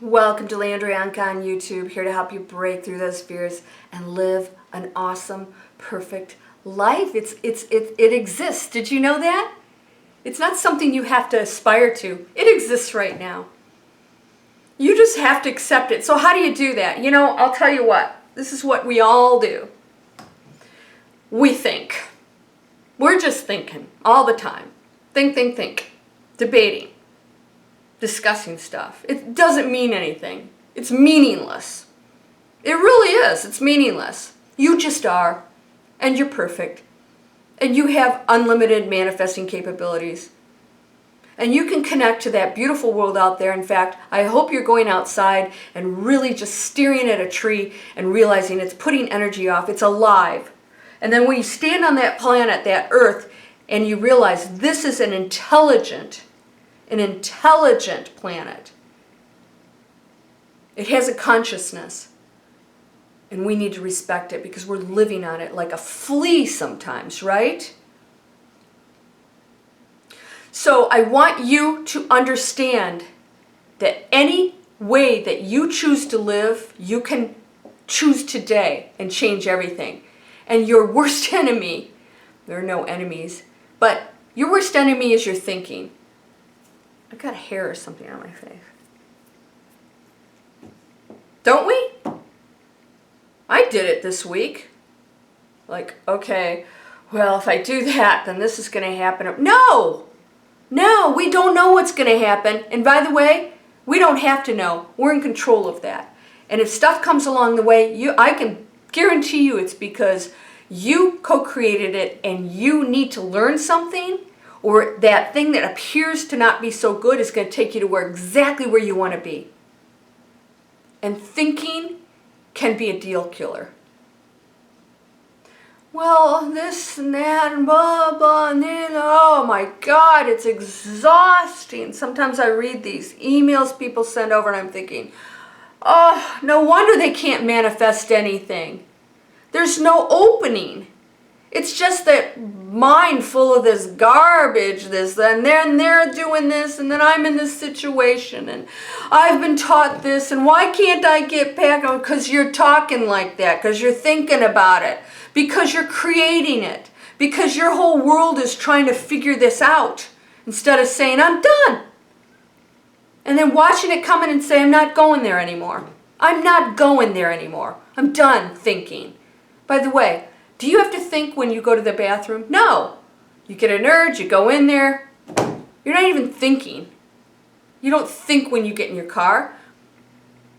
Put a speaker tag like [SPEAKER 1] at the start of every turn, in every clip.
[SPEAKER 1] Welcome to Landrianka on YouTube, here to help you break through those fears and live an awesome, perfect life. It exists. Did you know that? It's not something you have to aspire to. It exists right now. You just have to accept it. So how do you do that? You know, I'll tell you what. This is what we all do. We think. We're just thinking all the time. Think. Debating. Discussing stuff. It doesn't mean anything. It's meaningless. It really is. It's meaningless. You just are. And you're perfect. And you have unlimited manifesting capabilities. And you can connect to that beautiful world out there. In fact, I hope you're going outside and really just staring at a tree and realizing it's putting energy off. It's alive. And then when you stand on that planet, that earth, and you realize this is an intelligent planet. It has a consciousness. And we need to respect it because we're living on it like a flea sometimes, right? So I want you to understand that any way that you choose to live, you can choose today and change everything. And your worst enemy, there are no enemies, but your worst enemy is your thinking. I've got hair or something on my face. Don't we? I did it this week. Like, okay, well, if I do that, then this is going to happen. No, we don't know what's going to happen. And by the way, we don't have to know. We're in control of that. And if stuff comes along the way, I can guarantee you it's because you co-created it and you need to learn something, or that thing that appears to not be so good is going to take you to exactly where you want to be. And thinking can be a deal killer. Well, this and that and blah, blah, and then, oh my God, it's exhausting. Sometimes I read these emails people send over and I'm thinking, oh, no wonder they can't manifest anything. There's no opening. It's just that mind full of this garbage, and then they're doing this, and then I'm in this situation, and I've been taught this, and why can't I get back? Because you're talking like that, because you're thinking about it, because you're creating it, because your whole world is trying to figure this out, instead of saying, I'm done. And then watching it come in and say, I'm not going there anymore. I'm not going there anymore. I'm done thinking. By the way, do you have to think when you go to the bathroom? No. You get an urge, you go in there. You're not even thinking. You don't think when you get in your car.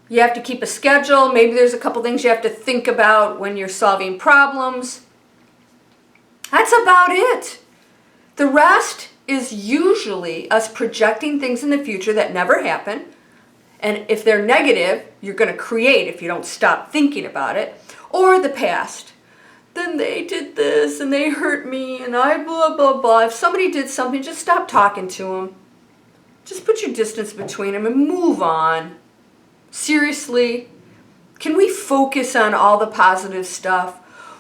[SPEAKER 1] You have to keep a schedule. Maybe there's a couple things you have to think about when you're solving problems. That's about it. The rest is usually us projecting things in the future that never happen. And if they're negative, you're going to create if you don't stop thinking about it. Or the past. Then they did this and they hurt me and I blah, blah, blah. If somebody did something, just stop talking to them. Just put your distance between them and move on. Seriously, can we focus on all the positive stuff?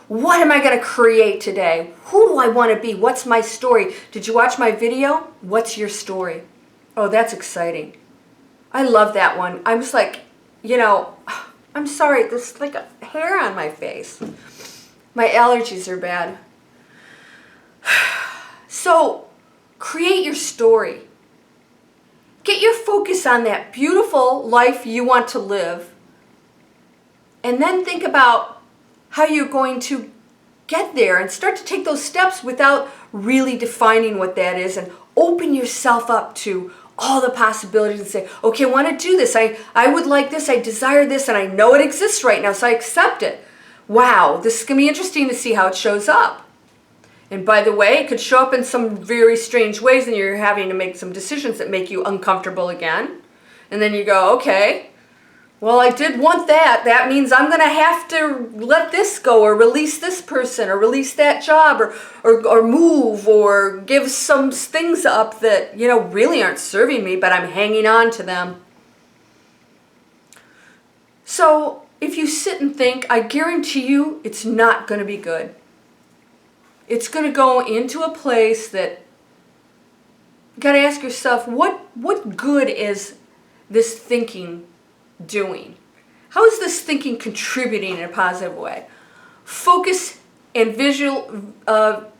[SPEAKER 1] What am I going to create today? Who do I want to be? What's my story? Did you watch my video? What's your story? Oh, that's exciting. I love that one. I was like, you know, I'm sorry, there's like a hair on my face. My allergies are bad. So, create your story. Get your focus on that beautiful life you want to live. And then think about how you're going to get there and start to take those steps without really defining what that is, and open yourself up to all the possibilities and say, okay, I want to do this. I would like this. I desire this. And I know it exists right now, so I accept it. Wow, this is going to be interesting to see how it shows up. And by the way, it could show up in some very strange ways and you're having to make some decisions that make you uncomfortable again. And then you go, okay, well, I did want that. That means I'm going to have to let this go, or release this person, or release that job, or move, or give some things up that, you know, really aren't serving me, but I'm hanging on to them. So if you sit and think, I guarantee you it's not going to be good. It's going to go into a place that you got to ask yourself, what good is this thinking doing? How is this thinking contributing in a positive way? Focus and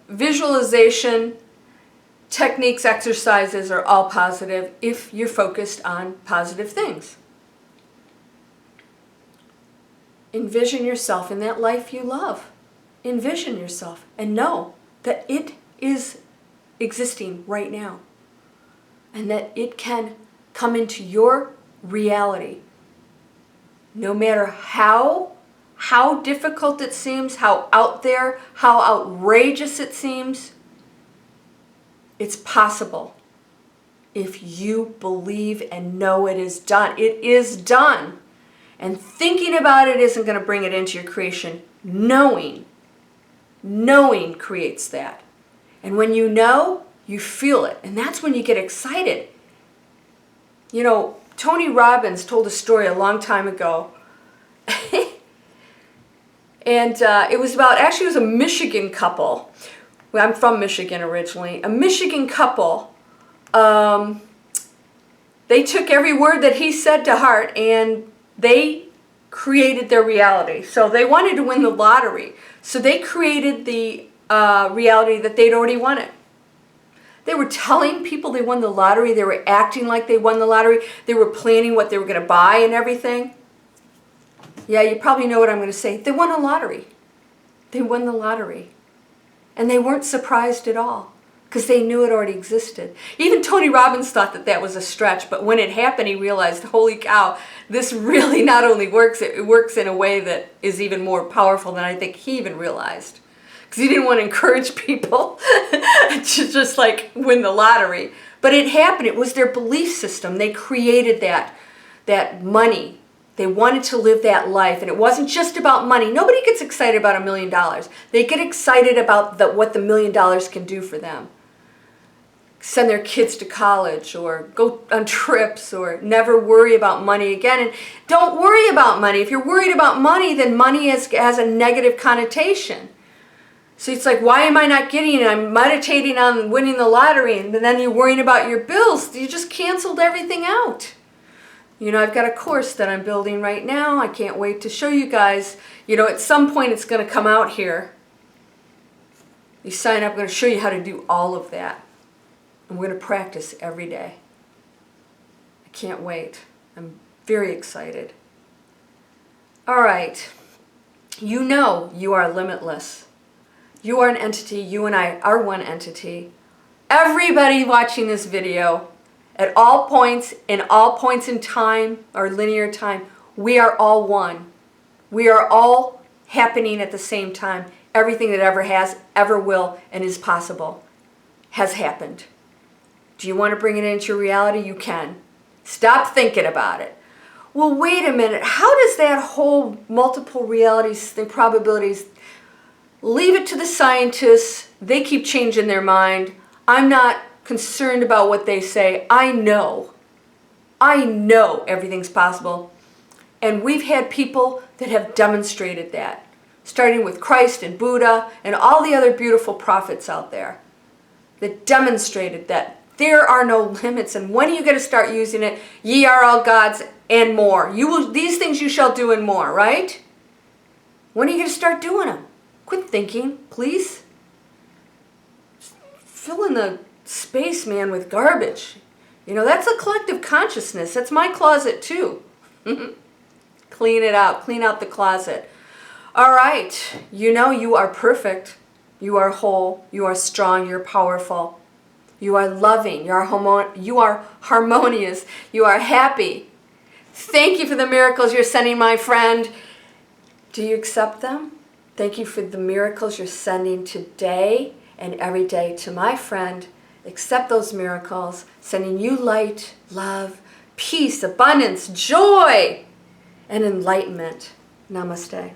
[SPEAKER 1] visualization techniques, exercises are all positive if you're focused on positive things. Envision yourself in that life you love. Envision yourself and know that it is existing right now and that it can come into your reality. No matter how difficult it seems, how out there, how outrageous it seems, it's possible if you believe and know it is done. It is done. And thinking about it isn't going to bring it into your creation. Knowing creates that. And when you know, you feel it. And that's when you get excited. You know, Tony Robbins told a story a long time ago. And it was about, actually it was a Michigan couple. Well, I'm from Michigan originally. A Michigan couple, they took every word that he said to heart and they created their reality. So they wanted to win the lottery. So they created the reality that they'd already won it. They were telling people they won the lottery. They were acting like they won the lottery. They were planning what they were going to buy and everything. Yeah, you probably know what I'm going to say. They won a lottery. They won the lottery. And they weren't surprised at all because they knew it already existed. Even Tony Robbins thought that that was a stretch, but when it happened, he realized, holy cow, this really not only works, it works in a way that is even more powerful than I think he even realized. Because he didn't want to encourage people to just like win the lottery. But it happened. It was their belief system. They created that money. They wanted to live that life, and it wasn't just about money. Nobody gets excited about $1 million. They get excited about what the $1 million can do for them. Send their kids to college, or go on trips, or never worry about money again. And don't worry about money. If you're worried about money, then money has a negative connotation. So it's like, why am I not getting it? I'm meditating on winning the lottery, and then you're worrying about your bills. You just canceled everything out. You know, I've got a course that I'm building right now. I can't wait to show you guys. You know, at some point it's going to come out here. You sign up, I'm going to show you how to do all of that. And we're going to practice every day. I can't wait. I'm very excited. All right. You know you are limitless. You are an entity. You and I are one entity. Everybody watching this video, at all points in time or linear time, we are all one. We are all happening at the same time. Everything that ever has, ever will, and is possible has happened. Do you want to bring it into your reality? You can. Stop thinking about it. Well, wait a minute. How does that whole multiple realities, the probabilities, leave it to the scientists? They keep changing their mind. I'm not concerned about what they say. I know everything's possible. And we've had people that have demonstrated that, starting with Christ and Buddha and all the other beautiful prophets out there that demonstrated that there are no limits. And when are you going to start using it? Ye are all gods and more. These things you shall do and more, right? When are you going to start doing them? Quit thinking, please. Fill in the space, man, with garbage. You know, that's a collective consciousness. That's my closet too. Clean it out. Clean out the closet. All right. You know you are perfect. You are whole. You are strong. You're powerful. You are loving. You are harmonious. You are happy. Thank you for the miracles you're sending, my friend. Do you accept them? Thank you for the miracles you're sending today and every day to my friend. Accept those miracles, sending you light, love, peace, abundance, joy, and enlightenment. Namaste.